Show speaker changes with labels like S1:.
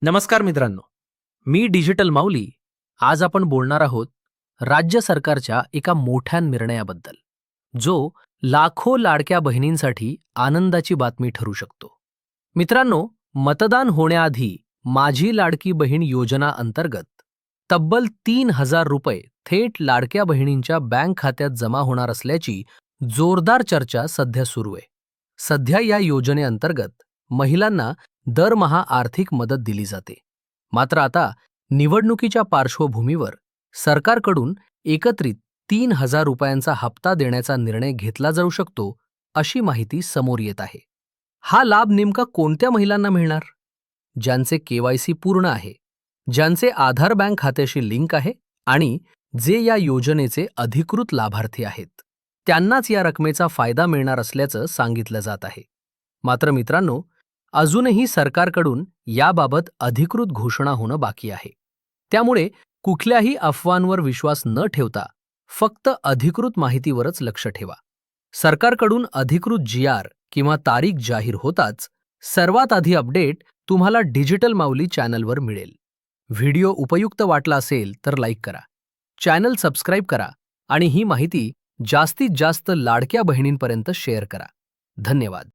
S1: नमस्कार मित्रांनो, मी डिजिटल माऊली. आज आपण बोलणार आहोत राज्य सरकारच्या एका मोठ्या निर्णयाबद्दल, जो लाखो लाडक्या बहिणींसाठी आनंदाची बातमी ठरू शकतो. मित्रांनो, मतदान होण्याआधी माझी लाडकी बहीण योजना अंतर्गत तब्बल 3,000 रुपये थेट लाडक्या बहिणींच्या बँक खात्यात जमा होणार असल्याची जोरदार चर्चा सध्या सुरू आहे. सध्या या योजनेअंतर्गत महिलांना दरमहा आर्थिक मदत दिली जाते. मात्र आता निवडणुकीच्या पार्श्वभूमीवर सरकारकडून एकत्रित 3,000 रुपयांचा हप्ता देण्याचा निर्णय घेतला जाऊ शकतो, अशी माहिती समोर येत आहे. हा लाभ नेमका कोणत्या महिलांना मिळणार? ज्यांचे KYC पूर्ण आहे, ज्यांचे आधार बँक खात्याशी लिंक आहे आणि जे या योजनेचे अधिकृत लाभार्थी आहेत, त्यांनाच या रकमेचा फायदा मिळणार असल्याचं सांगितलं जात आहे. मात्र मित्रांनो, अजूनही सरकारकडून याबाबत अधिकृत घोषणा होणं बाकी आहे. त्यामुळे कुठल्याही अफवांवर विश्वास न ठेवता फक्त अधिकृत माहितीवरच लक्ष ठेवा. सरकारकडून अधिकृत GR किंवा तारीख जाहीर होताच सर्वात आधी अपडेट तुम्हाला डिजिटल माऊली चॅनलवर मिळेल. व्हिडिओ उपयुक्त वाटला असेल तर लाईक करा, चॅनल सबस्क्राईब करा आणि ही माहिती जास्तीत जास्त लाडक्या बहिणींपर्यंत शेअर करा. धन्यवाद.